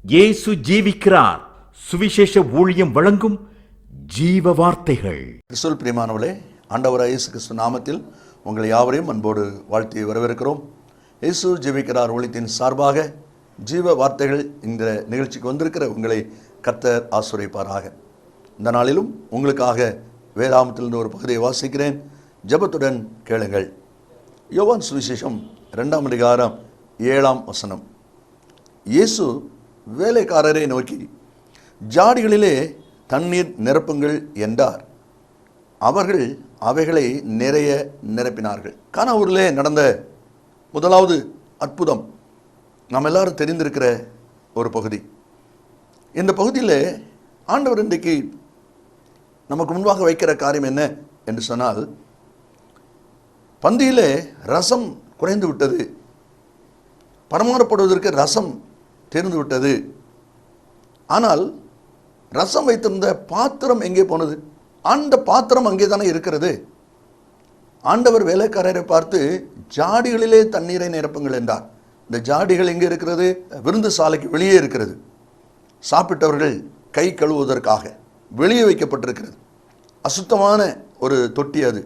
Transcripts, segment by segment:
இயேசு ஜீவிக்கிறார். சுவிசேஷ ஊழியம் வழங்கும் ஜீவ வார்த்தைகள். கிறிஸ்துவில் பிரியமானவர்களே, ஆண்டவராகிய இயேசு கிறிஸ்து நாமத்தில் உங்களை யாவரையும் அன்போடு வாழ்த்தி வரவேற்கிறோம். இயேசு ஜீவிக்கிறார் ஊழியத்தின் சார்பாக ஜீவ வார்த்தைகள் இந்த நிகழ்ச்சிக்கு வந்திருக்கிற உங்களை கர்த்தர் ஆசீர்வதிப்பாராக. இந்த நாளிலும் உங்களுக்காக வேதாகமத்திலிருந்து ஒரு பகுதியை வாசிக்கிறேன். ஜெபத்துடன் கேளுங்கள். யோவான் சுவிசேஷம் 2ஆம் அதிகாரம் 7ஆம் வசனம். இயேசு வேலைக்காரரை நோக்கி, ஜாடிகளிலே தண்ணீர் நிரப்புங்கள் என்றார். அவர்கள் அவைகளை நிறைய நிரப்பினார்கள். கானாவூரிலே நடந்த முதலாவது அற்புதம் நாம் எல்லாரும் தெரிந்திருக்கிற ஒரு பகுதி. இந்த பகுதியில் ஆண்டவர் இன்றைக்கு நமக்கு முன்பாக வைக்கிற காரியம் என்ன என்று சொன்னால், பந்தியிலே ரசம் குறைந்து விட்டது, பரமாறப்படுவதற்கு ரசம் தெரிந்து விட்டது. ஆனால் ரசம் வைத்திருந்த பாத்திரம் எங்கே போனது? அந்த பாத்திரம் அங்கே தானே இருக்கிறது. ஆண்டவர் வேலைக்காரரை பார்த்து ஜாடிகளிலே தண்ணீரை நிரப்புங்கள் என்றார். இந்த ஜாடிகள் எங்கே இருக்கிறது? விருந்து சாலைக்கு வெளியே இருக்கிறது. சாப்பிட்டவர்கள் கை கழுவுவதற்காக வெளியே வைக்கப்பட்டிருக்கிறது. அசுத்தமான ஒரு தொட்டி அது,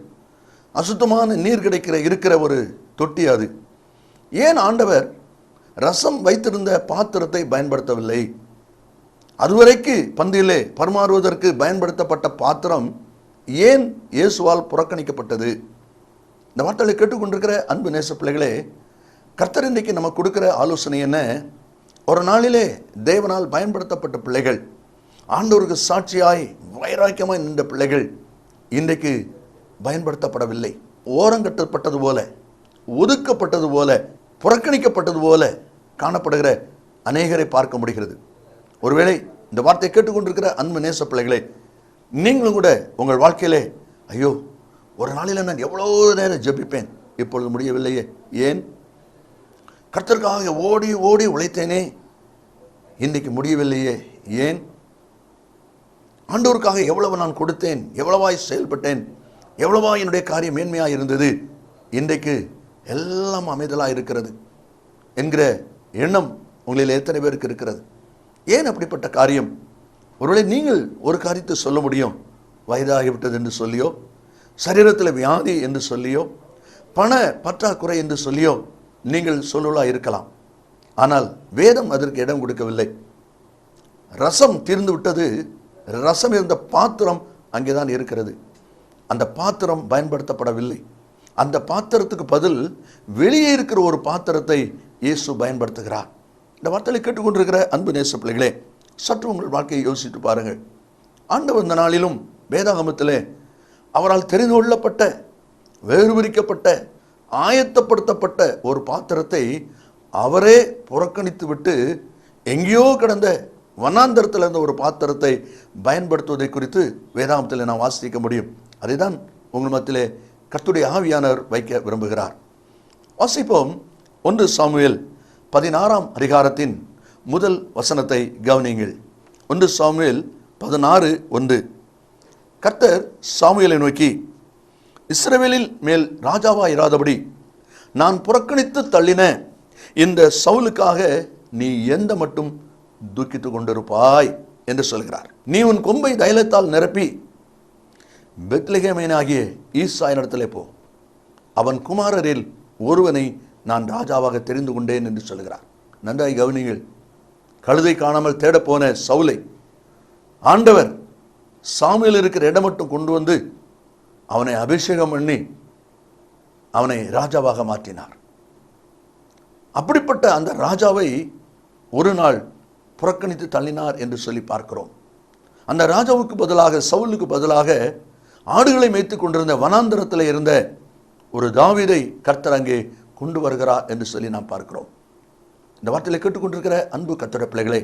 அசுத்தமான நீர் இருக்கிற ஒரு தொட்டி அது. ஏன் ஆண்டவர் ரசம் வைத்திருந்த பாத்திரத்தை பயன்படுத்தவில்லை? அதுவரைக்கு பந்தியிலே பரிமாறுவதற்கு பயன்படுத்தப்பட்ட பாத்திரம் ஏன் இயேசுவால் புறக்கணிக்கப்பட்டது? இந்த வார்த்தைகளை கேட்டுக்கொண்டிருக்கிற அன்பு நேச பிள்ளைகளே, கர்த்தர் இன்றைக்கு நமக்கு கொடுக்கிற ஆலோசனை என்ன? ஒரு நாளிலே தேவனால் பயன்படுத்தப்பட்ட பிள்ளைகள், ஆண்டவருக்கு சாட்சியாய் வைராக்கியமாய் நின்ற பிள்ளைகள் இன்றைக்கு பயன்படுத்தப்படவில்லை. ஓரங்கட்டப்பட்டது போல, ஒதுக்கப்பட்டது போல, புறக்கணிக்கப்பட்டது போல காணப்படுகிற அநேகரை பார்க்க முடிகிறது. ஒருவேளை இந்த வார்த்தையை கேட்டுக்கொண்டிருக்கிற அன்பு நேச பிள்ளைகளே, நீங்களும் கூட உங்கள் வாழ்க்கையிலே, ஐயோ ஒரு நாளில் நான் எவ்வளோ நேரம் ஜெபிப்பேன், இப்பொழுது முடியவில்லையே, ஏன்? கர்த்தருக்காக ஓடி ஓடி உழைத்தேனே, இன்றைக்கு முடியவில்லையே, ஏன்? ஆண்டவருக்காக எவ்வளவு நான் கொடுத்தேன், எவ்வளவாய் செயல்பட்டேன், எவ்வளவா என்னுடைய காரியம் மேன்மையாக இருந்தது, இன்றைக்கு எல்லாம் அமைதலாக இருக்கிறது என்கிற எண்ணம் உங்களில் எத்தனை பேருக்கு இருக்கிறது? ஏன் அப்படிப்பட்ட காரியம்? ஒருவேளை நீங்கள் ஒரு காரியத்தை சொல்ல முடியும், வயதாகிவிட்டது என்று சொல்லியோ, சரீரத்தில் வியாதி என்று சொல்லியோ, பண பற்றாக்குறை என்று சொல்லியோ நீங்கள் சொல்லலாக இருக்கலாம். ஆனால் வேதம் அதற்கு இடம் கொடுக்கவில்லை. ரசம் தீர்ந்து விட்டது, ரசம் இருந்த பாத்திரம் அங்கேதான் இருக்கிறது. அந்த பாத்திரம் பயன்படுத்தப்படவில்லை. அந்த பாத்திரத்துக்கு பதில் வெளியே இருக்கிற ஒரு பாத்திரத்தை இயேசு பயன்படுத்துகிறார். இந்த வார்த்தையை கேட்டுக்கொண்டிருக்கிற அன்பு நேச பிள்ளைகளே, சற்று உங்கள் வாழ்க்கையை யோசித்து பாருங்கள். ஆண்டவர் இந்த நாளிலும் வேதாகமத்திலே அவரால் தெரிந்து கொள்ளப்பட்ட, வேறுபிரிக்கப்பட்ட, ஆயத்தப்படுத்தப்பட்ட ஒரு பாத்திரத்தை அவரே புறக்கணித்து விட்டு எங்கேயோ கிடந்த வனாந்தரத்தில் இருந்த ஒரு பாத்திரத்தை பயன்படுத்துவதை குறித்து வேதாகமத்தில் நாம் வாசிக்க முடியும். அதை தான் உங்கள் மத்தியிலே கர்த்தருடைய ஆவியானவர் வைக்க விரும்புகிறார். வாசிப்போம். 1 சாமுவேல் 16ஆம் அதிகாரத்தின் முதல் வசனத்தை கவனியுங்கள். 1 சாமுவேல் 16:1. கர்த்தர் சாமுவேலை நோக்கி, இஸ்ரவேலில் மேல் ராஜாவாயிராதபடி நான் புறக்கணித்து தள்ளின இந்த சவுலுக்காக நீ எந்த மட்டும் துக்கித்து கொண்டிருப்பாய் என்று சொல்கிறார். நீ உன் கொம்பை தைலத்தால் நிரப்பி பெத்லெகேமியனாகிய ஈசாயினிடத்திலே போ, அவன் குமாரரில் ஒருவனை நான் ராஜாவாக தெரிந்து கொண்டேன் என்று சொல்கிறார். நன்றாய் கவனிங்கள். கழுதை காணாமல் தேடப்போன சவுலை ஆண்டவர் சாமுவேல் இருக்கிற இடம் மட்டும் கொண்டு வந்து அவனை அபிஷேகம் பண்ணி அவனை ராஜாவாக மாற்றினார். அப்படிப்பட்ட அந்த ராஜாவை ஒரு நாள் புறக்கணித்து தள்ளினார் என்று சொல்லி பார்க்கிறோம். அந்த ராஜாவுக்கு பதிலாக, சவுலுக்கு பதிலாக ஆடுகளை மேய்த்து கொண்டிருந்த வனாந்தரத்தில் இருந்த ஒரு தாவீதை கர்த்தர் அங்கே கொண்டு வருகிறார் என்று சொல்லி நாம் பார்க்கிறோம். இந்த வார்த்தையை கேட்டுக்கொண்டிருக்கிற அன்பு கர்த்தருடைய பிள்ளைகளே,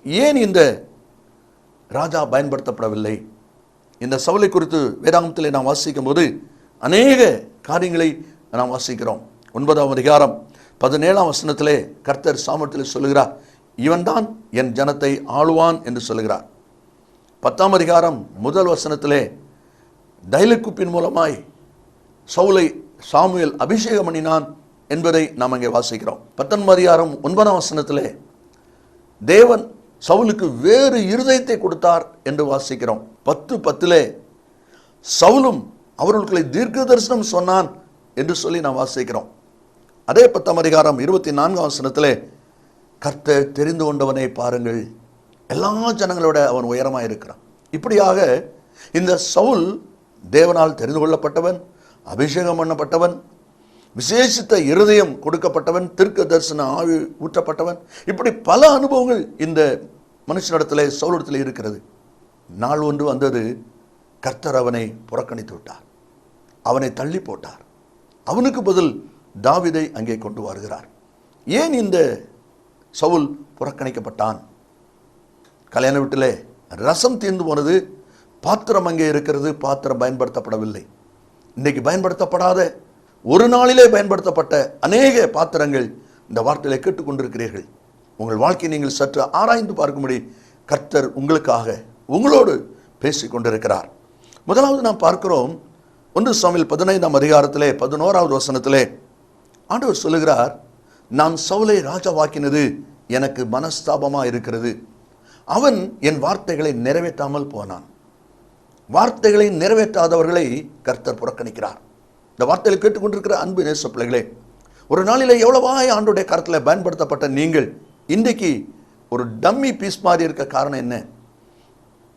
ஏன் இந்த ராஜா பயன்படுத்தப்படவில்லை? இந்த சவுலை குறித்து வேதாகமத்திலே நாம் வாசிக்கும் போது அநேக காரியங்களை நாம் வாசிக்கிறோம். 9ஆம் அதிகாரம் 17ஆம் வசனத்திலே கர்த்தர் சாமுவேலில் சொல்லுகிறார், இவன்தான் என் ஜனத்தை ஆளுவான் என்று சொல்லுகிறார். 10ஆம் அதிகாரம் 1 வசனத்திலே தைலக்குப்பின் மூலமாய் சவுலை சாமுவேல் அபிஷேகம் பண்ணினான் என்பதை நாம் அங்கே வாசிக்கிறோம். 19ஆம் அதிகாரம் 9ஆம் வசனத்திலே தேவன் சவுலுக்கு வேறு இருதயத்தை கொடுத்தார் என்று வாசிக்கிறோம். 10:10 சவுலும் அவர்களுக்கு தீர்க்க தரிசனம் சொன்னான் என்று சொல்லி நாம் வாசிக்கிறோம். அதே 10ஆம் அதிகாரம் 24ஆம் வசனத்திலே கர்த்தர் தெரிந்து கொண்டவனை பாருங்கள், எல்லா ஜனங்களோட அவன் உயரமாக இருக்கிறான். இப்படியாக இந்த சவுல் தேவனால் தெரிந்து கொள்ளப்பட்டவன், அபிஷேகம் பண்ணப்பட்டவன், விசேஷித்த இருதயம் கொடுக்கப்பட்டவன், தீர்க்க தரிசன ஆவி ஊற்றப்பட்டவன். இப்படி பல அனுபவங்கள் இந்த மனுஷனிடத்தில் சவுலிடத்தில் இருக்கிறது. நாள் ஒன்று வந்தது, கர்த்தர் அவனை புறக்கணித்து விட்டார், அவனை தள்ளி போட்டார். அவனுக்கு பதில் தாவீதை அங்கே கொண்டு வருகிறார். ஏன் இந்த சவுல் புறக்கணிக்கப்பட்டான்? கல்யாண வீட்டிலே ரசம் தீர்ந்து போனது, பாத்திரம் அங்கே இருக்கிறது, பாத்திரம் பயன்படுத்தப்படவில்லை. இன்றைக்கு பயன்படுத்தப்படாத, ஒரு நாளிலே பயன்படுத்தப்பட்ட அநேக பாத்திரங்கள் இந்த வார்த்தையிலே கேட்டுக்கொண்டிருக்கிறீர்கள். உங்கள் வாழ்க்கையை நீங்கள் சற்று ஆராய்ந்து பார்க்கும்படி கர்த்தர் உங்களுக்காக உங்களோடு பேசி கொண்டிருக்கிறார். முதலாவது நாம் பார்க்கிறோம், 1 சாமுவேல் 15ஆம் அதிகாரத்திலே 11ஆவது வசனத்திலே ஆண்டவர் சொல்லுகிறார், நான் சவுலை ராஜாவாக்கினது எனக்கு மனஸ்தாபமாக இருக்கிறது, அவன் என் வார்த்தைகளை நிறைவேற்றாமல் போனான். வார்த்தைகளை நிறைவேற்றாதவர்களை கர்த்தர் புறக்கணிக்கிறார். இந்த வார்த்தைகளை கேட்டுக்கொண்டிருக்கிற அன்பு நேச பிள்ளைகளே, ஒரு நாளிலே எவ்வளவாய் ஆண்டோடைய கருத்தில் பயன்படுத்தப்பட்ட நீங்கள் இன்றைக்கு ஒரு டம்மி பீஸ் மாதிரி இருக்க காரணம் என்ன?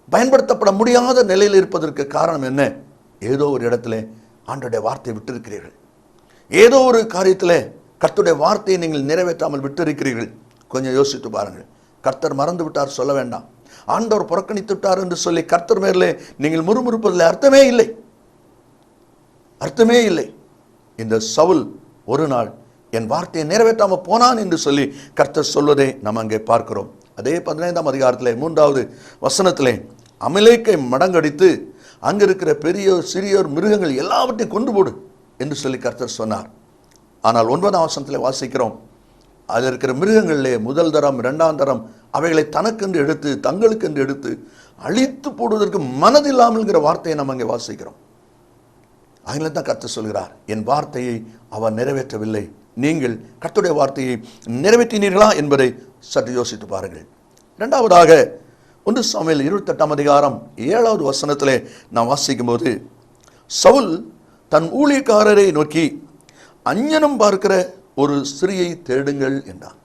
பயன்படுத்தப்பட முடியாத நிலையில் இருப்பதற்கு காரணம் என்ன? ஏதோ ஒரு இடத்துல ஆண்டோடைய வார்த்தையை விட்டிருக்கிறீர்கள். ஏதோ ஒரு காரியத்தில் கர்த்தருடைய வார்த்தையை நீங்கள் நிறைவேற்றாமல் விட்டிருக்கிறீர்கள். கொஞ்சம் யோசித்து பாருங்கள். கர்த்தர் மறந்து விட்டார் சொல்ல வேண்டாம், ஆண்டவர் புறக்கணித்து விட்டார் என்று சொல்லி கர்த்தர் மேலே நீங்கள் முறுமுறுப்பதில் அர்த்தமே இல்லை, அர்த்தமே இல்லை. இந்த சவுல் ஒரு நாள் என் வார்த்தையை நிறைவேற்றாமல் போனான் என்று சொல்லி கர்த்தர் சொல்வதை நாம் அங்கே பார்க்கிறோம். அதே 15ஆம் அதிகாரத்திலே 3வது வசனத்திலே அமலேக்கை மடங்கடித்து அங்கே இருக்கிற பெரியோர் சிறியோர் மிருகங்கள் எல்லாவற்றையும் கொண்டு போடு என்று சொல்லி கர்த்தர் சொன்னார். ஆனால் 9ஆம் வசனத்திலே வாசிக்கிறோம், அதில் இருக்கிற மிருகங்களிலே முதல் தரம் 2ஆம் தரம் அவைகளை தனக்கென்று எடுத்து தங்களுக்கென்று எடுத்து அழித்து போடுவதற்கு மனதில்லாமல்ங்கிற வார்த்தையை நாம் அங்கே வாசிக்கிறோம். அதில் தான் கர்த்தர் சொல்கிறார், என் வார்த்தையை அவர் நிறைவேற்றவில்லை, நீங்கள் கர்த்தருடைய வார்த்தையை நிறைவேற்றினீர்களா என்பதை சற்று யோசித்து பாருங்கள். இரண்டாவதாக 1 சாமுவேல் 28ஆம் அதிகாரம் 7வது வசனத்திலே நாம் வாசிக்கும் போது, சவுல் தன் ஊழியக்காரரை நோக்கி அஞ்ஞனம் பார்க்கிற ஒரு ஸ்திரியை தேடுங்கள் என்றான்.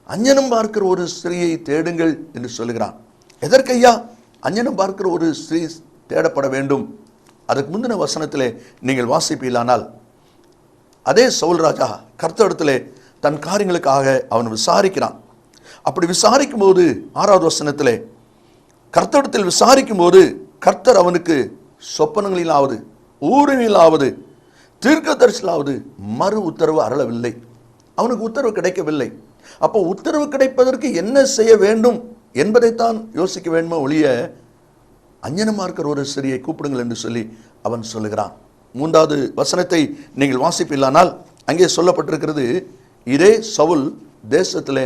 அஞ்ஞனம் பார்க்கிற ஒரு ஸ்திரியை தேடுங்கள் என்று சொல்லுகிறான். எதற்கையா அஞ்ஞனம் பார்க்கிற ஒரு ஸ்திரீ தேடப்பட வேண்டும்? அதுக்கு முந்தின வசனத்திலே நீங்கள் வாசிப்பீர்களானால், அதே சவுல் ராஜா கர்த்தரிடத்திலே தன் காரியங்களுக்காக அவன் விசாரிக்கிறான். அப்படி விசாரிக்கும் போது 6வது வசனத்திலே கர்த்தரிடத்தில் விசாரிக்கும் போது கர்த்தர் அவனுக்கு சொப்பனங்களிலாவது ஊரிலாவது தீர்க்க தரிசனாவது மறு உத்தரவு அருளவில்லை. அவனுக்கு உத்தரவு கிடைக்கவில்லை. அப்போ உத்தரவு கிடைப்பதற்கு என்ன செய்ய வேண்டும் என்பதைத்தான் யோசிக்க வேண்டுமோ ஒழிய அஞ்ஞனமா இருக்கிற ஒரு ஸ்திரியை கூப்பிடுங்கள் என்று சொல்லி அவன் சொல்லுகிறான். 3வது வசனத்தை நீங்கள் வாசிப்பில்லானால் அங்கே சொல்லப்பட்டிருக்கிறது, இதே சவுல் தேசத்திலே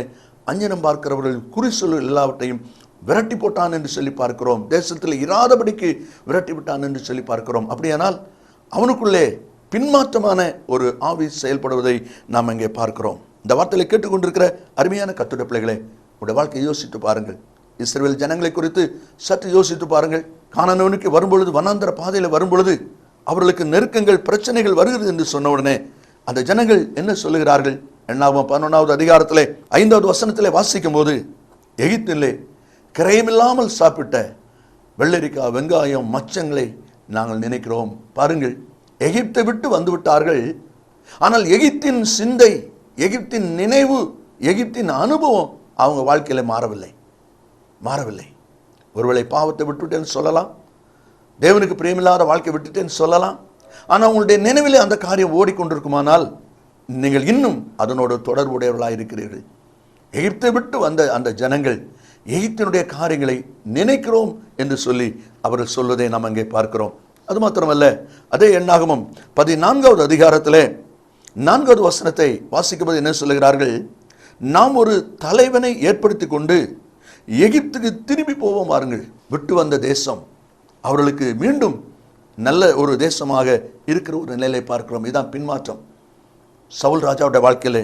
அஞ்ஞனம் பார்க்கிறவர்கள் குறிச்சொல் எல்லாவற்றையும் விரட்டி போட்டான் என்று சொல்லி பார்க்கிறோம். தேசத்தில் இராதபடிக்கு விரட்டி விட்டான் என்று சொல்லி பார்க்கிறோம். அப்படியானால் அவனுக்குள்ளே பின்மாற்றமான ஒரு ஆவி செயல்படுவதை நாம் அங்கே பார்க்கிறோம். இந்த வார்த்தையை கேட்டுக்கொண்டிருக்கிற அருமையான கர்த்தருடைய பிள்ளைகளே, உங்களுடைய வாழ்க்கையை யோசித்து பாருங்கள். இஸ்ரவேல் ஜனங்களை குறித்து சற்று யோசித்து பாருங்கள். கானானுக்கு வரும்பொழுது, வனாந்தர பாதையில் வரும்பொழுது அவர்களுக்கு நெருக்கங்கள் பிரச்சனைகள் வருகிறது என்று சொன்ன உடனே அந்த ஜனங்கள் என்ன சொல்லுகிறார்கள்? 11வது அதிகாரத்திலே 5வது வசனத்திலே வாசிக்கும் போது, எகிப்திலே கிரயமில்லாமல் சாப்பிட்ட வெள்ளரிக்காய், வெங்காயம், மச்சங்களை நாங்கள் நினைக்கிறோம். பாருங்கள், எகிப்தை விட்டு வந்து விட்டார்கள். ஆனால் எகிப்தின் சிந்தை, எகிப்தின் நினைவு, எகிப்தின் அனுபவம் அவங்க வாழ்க்கையில மாறவில்லை. ஒருவேளை பாவத்தை விட்டுவிட்டேன்னு சொல்லலாம், தேவனுக்கு பிரியமில்லாத வாழ்க்கை விட்டுட்டேன்னு சொல்லலாம். ஆனால் உங்களுடைய நினைவிலே அந்த காரியம் ஓடிக்கொண்டிருக்குமானால் நீங்கள் இன்னும் அதனோடு தொடர்புடையவர்களாக இருக்கிறீர்கள். எகிப்தை விட்டு வந்த அந்த ஜனங்கள் எகிப்தினுடைய காரியங்களை நினைக்கிறோம் என்று சொல்லி அவர்கள் சொல்வதை நாம் அங்கே பார்க்கிறோம். அது மாத்திரமல்ல, அதே எண்ணாகமம் 14வது அதிகாரத்திலே 4வது வசனத்தை வாசிக்கும்போது என்ன சொல்லுகிறார்கள்? நாம் ஒரு தலைவனை ஏற்படுத்தி கொண்டு எகிப்துக்கு திரும்பி போவோம் வாருங்கள். விட்டு வந்த தேசம் அவர்களுக்கு மீண்டும் நல்ல ஒரு தேசமாக இருக்கிற ஒரு நிலையை பார்க்கிறோம். இதுதான் பின்மாற்றம். சவுல் ராஜாவுடைய வாழ்க்கையிலே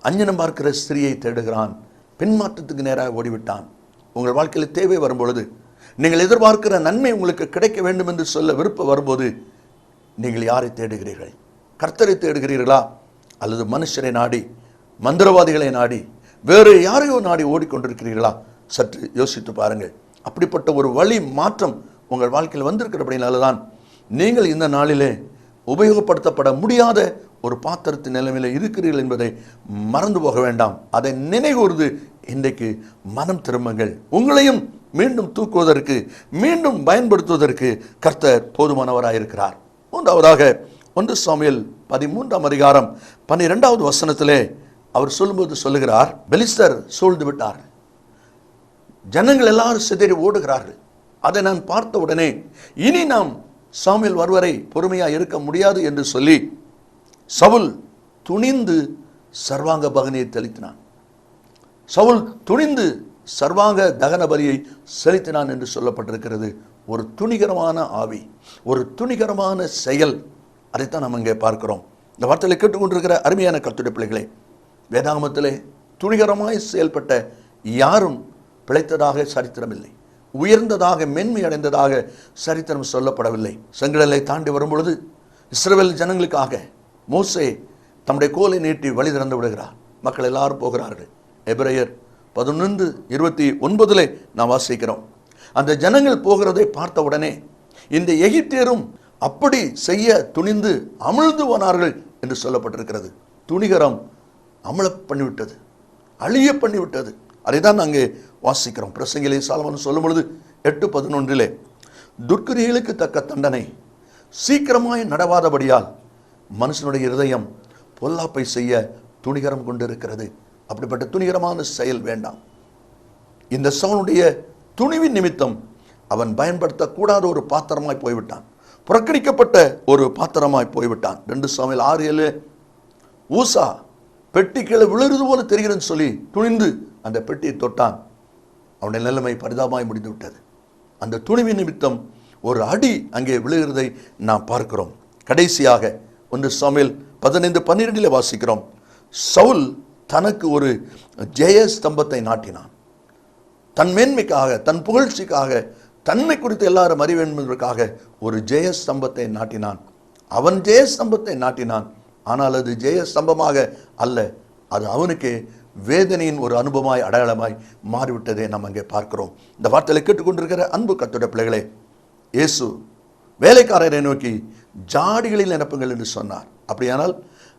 அஞ்ஞனம் பார்க்கிற ஸ்திரியை தேடுகிறான், பின்மாற்றத்துக்கு நேராக ஓடிவிட்டான். உங்கள் வாழ்க்கையில் தேவை வரும்பொழுது, நீங்கள் எதிர்பார்க்கிற நன்மை உங்களுக்கு கிடைக்க வேண்டும் என்று சொல்ல விருப்பம் வரும்போது, நீங்கள் யாரை தேடுகிறீர்கள்? கர்த்தரை தேடுகிறீர்களா? அல்லது மனுஷரை நாடி, மந்திரவாதிகளை நாடி, வேறு யாரையோ நாடி ஓடிக்கொண்டிருக்கிறீர்களா? சற்று யோசித்து பாருங்கள். அப்படிப்பட்ட ஒரு வழி மாற்றம் உங்கள் வாழ்க்கையில் வந்திருக்கிறபடினால்தான் நீங்கள் இந்த நாளிலே உபயோகப்படுத்தப்பட முடியாத ஒரு பாத்திரத்தின் நிலைமையில் இருக்கிறீர்கள் என்பதை மறந்து போக வேண்டாம். அதை நினைகூர்ந்து இன்றைக்கு மனம் திரும்புங்கள். உங்களையும் மீண்டும் தூக்குவதற்கு, மீண்டும் பயன்படுத்துவதற்கு கர்த்தர் போதுமானவராயிருக்கிறார். மூன்றாவதாக 1 சாமுவேல் 13ஆம் அதிகாரம் 12வது வசனத்திலே அவர் சொல்லும்போது சொல்லுகிறார், பெலிஸ்தர் சூழ்ந்து விட்டார்கள், ஜனங்கள் எல்லாரும் சிதறி ஓடுகிறார்கள். அதை நான் பார்த்த உடனே இனி நாம் சாமுவேல் வருவரை பொறுமையாக இருக்க முடியாது என்று சொல்லி சவுல் துணிந்து சர்வாங்க பகனியை செலுத்தினான். சவுல் துணிந்து சர்வாங்க தகன பலியை செலுத்தினான் என்று சொல்லப்பட்டிருக்கிறது. ஒரு துணிகரமான ஆவி, ஒரு துணிகரமான செயல், அதைத்தான் நாம் இங்கே பார்க்கிறோம். இந்த வார்த்தையை கேட்டுக்கொண்டிருக்கிற அருமையான கர்த்தருடைய பிள்ளைகளே, வேதாகமத்திலே துணிகரமாய் செயல்பட்ட யாரும் பிழைத்ததாக சரித்திரமில்லை, உயர்ந்ததாக மேன்மை அடைந்ததாக சரித்திரம் சொல்லப்படவில்லை. செங்கடலை தாண்டி வரும்பொழுது இஸ்ரவேல் ஜனங்களுக்காக மோசே தம்முடைய கோலை நீட்டி வழி திறந்து விடுகிறார். மக்கள் எல்லாரும் போகிறார்கள். எபிரேயர் 11:29 நாம் வாசிக்கிறோம். அந்த ஜனங்கள் போகிறதை பார்த்த உடனே இந்த எகிப்தியரும் அப்படி செய்ய துணிந்து அமிழ்ந்து போனார்கள் என்று சொல்லப்பட்டிருக்கிறது. துணிகரம் அமல பண்ணிவிட்டது, அழிய பண்ணிவிட்டது. அதைதான் அங்கே வாசிக்கிறோம். பிரசங்கிலே சாலமோன் சொல்லும் பொழுது 8:11 துர்க்கிரியைகளுக்கு தக்க தண்டனை சீக்கிரமாய் நடவாதபடியால் மனுஷனுடைய இருதயம் பொல்லாப்பை செய்ய துணிகரம் கொண்டிருக்கிறது. அப்படிப்பட்ட துணிகரமான செயல் வேண்டாம். இந்த சவுனுடைய துணிவின் நிமித்தம் அவன் பயன்படுத்தக்கூடாத ஒரு பாத்திரமாய் போய்விட்டான், புறக்கணிக்கப்பட்ட ஒரு பாத்திரமாய் போய்விட்டான். 2 சாமுவேல் 6:7 ஊசா பெட்டி கீழே விழுறது போல தெரிகிறன்னு சொல்லி துணிந்து அந்த பெட்டியை தொட்டான். அவனுடைய நிலைமை பரிதாபமாய் முடிந்து விட்டது. அந்த துணிவின் நிமித்தம் ஒரு அடி அங்கே விழுகிறதை நாம் பார்க்கிறோம். கடைசியாக 1 சாமுவேல் 15:12 வாசிக்கிறோம், சவுல் தனக்கு ஒரு ஜெய ஸ்தம்பத்தை நாட்டினான். தன் மேன்மைக்காக, தன் புகழ்ச்சிக்காக, தன்னை குறித்து எல்லாரும் அறிய வேண்டும் என்பதற்காக ஒரு ஜெய ஸ்தம்பத்தை நாட்டினான். அவன் ஜெய ஸ்தம்பத்தை நாட்டினான். ஆனால் அது ஜெய ஸ்தம்பமாக அல்ல, அது அவனுக்கு வேதனையின் ஒரு அனுபவமாய், அடையாளமாய் மாறிவிட்டதை நாம் அங்கே பார்க்கிறோம். இந்த வார்த்தையை கேட்டுக்கொண்டிருக்கிற அன்பு கர்த்தருடைய பிள்ளைகளே, இயேசு வேலைக்காரரை நோக்கி ஜாடிகளில் நிரப்புங்கள் என்று சொன்னார். அப்படியானால்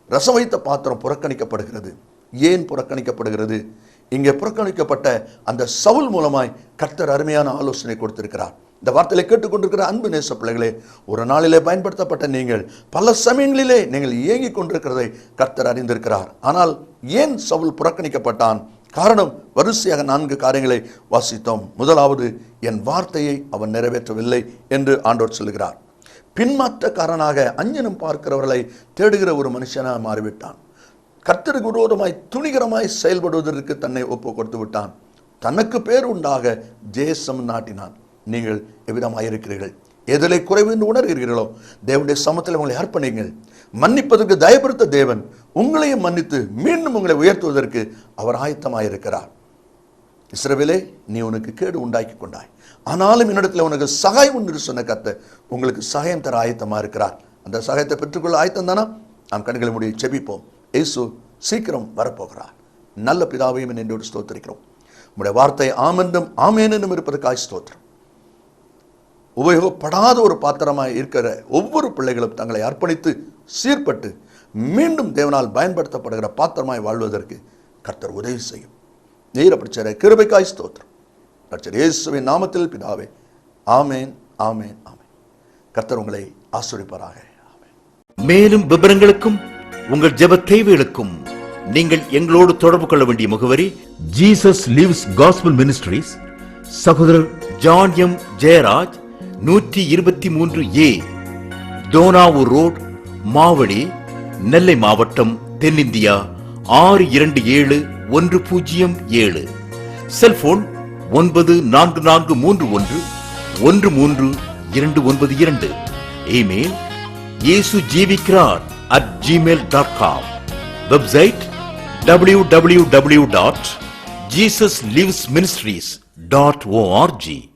ரசம் வைத்த பாத்திரம் புறக்கணிக்கப்படுகிறது. ஏன் புறக்கணிக்கப்படுகிறது? இங்கே புறக்கணிக்கப்பட்ட அந்த சவுல் மூலமாய் கர்த்தர் அருமையான ஆலோசனை கொடுத்திருக்கிறார். இந்த வார்த்தையை கேட்டுக்கொண்டிருக்கிற அன்பு நேச பிள்ளைகளே, ஒரு நாளிலே பயன்படுத்தப்பட்ட நீங்கள் பல சமயங்களிலே நீங்கள் இயங்கிக் கொண்டிருக்கிறதை கர்த்தர் அறிந்திருக்கிறார். ஆனால் ஏன் சவுல் புறக்கணிக்கப்பட்டான்? காரணம் வரிசையாக 4 காரியங்களை வாசித்தோம். முதலாவது, என் வார்த்தையை அவன் நிறைவேற்றவில்லை என்று ஆண்டவர் சொல்லுகிறார். பின்மாற்றக்காரனாக அஞ்ஞனம் பார்க்கிறவர்களை தேடுகிற ஒரு மனுஷனாக மாறிவிட்டான். கர்த்தருக்கு விரோதமாய் துணிகரமாய் செயல்படுவதற்கு தன்னை ஒப்பு கொடுத்து விட்டான். தனக்கு பேர் உண்டாக ஜெயசம் நாட்டினான். நீங்கள் எவ்விதமாயிருக்கிறீர்கள்? எதிலே குறைவு என்று உணர்கிறீர்களோ தேவனுடைய சமத்தில் உங்களை அர்ப்பணிங்கள். மன்னிப்பதற்கு தயப்படுத்த தேவன் உங்களையும் மன்னித்து மீண்டும் உங்களை உயர்த்துவதற்கு அவர் ஆயத்தமாயிருக்கிறார். இஸ்ரவேலே, நீ உனக்கு கேடு உண்டாக்கி கொண்டாய், ஆனாலும் என்னிடத்தில் உனக்கு சகாயம் உண்டு சொன்ன கர்த்தர் உங்களுக்கு சகாயம் தர ஆயத்தமா இருக்கிறார். அந்த சகாயத்தை பெற்றுக்கொள்ள ஆயத்தம் தானா? நாம் கண்களை மூடி செபிப்போம். இயேசு சீக்கிரம் வரப்போகிறார். நல்ல பிதாவையும் என்னோடு ஸ்தோத்திரிக்கிறோம். உம்முடைய வார்த்தை ஆமென்றும் ஆமேனும் இருப்பதற்காக ஸ்தோத்திரம். உபயோகப்படாத ஒரு பாத்திரமாய் இருக்கிற ஒவ்வொரு பிள்ளைகளும் தங்களை அர்ப்பணித்து சீர்பட்டு மீண்டும் தேவனால் பயன்படுத்தப்படுகிற பாத்திரமாய் வாழ்வதற்கு கர்த்தர் உதவி செய்யும். நீர் அப்படி செய்கிற கிருபைக்காய் ஸ்தோத்திரம். கர்த்தர் இயேசுவின் நாமத்தில் பிதாவே, ஆமேன், ஆமேன், ஆமேன். கர்த்தர் உங்களை ஆசீர்வதிப்பாராக. ஆமேன். மேலும் விவரங்களுக்கும் உங்கள் ஜெப தேவைகளுக்கும் நீங்கள் எங்களோடு தொடர்பு கொள்ள வேண்டிய முகவரி, ஜீசஸ் லிவ்ஸ் காஸ்பல் மினிஸ்ட்ரீஸ், சகோதரர் John M Jeyaraj, 123A Dohnavur road, Mavadi, Nellai மாவட்டம், தென்னிந்தியா 627107. Cellphone 9443113292. Email yesujivikaar@gmail.com. Website www.jesuslives.com. jesuslivesministries.org.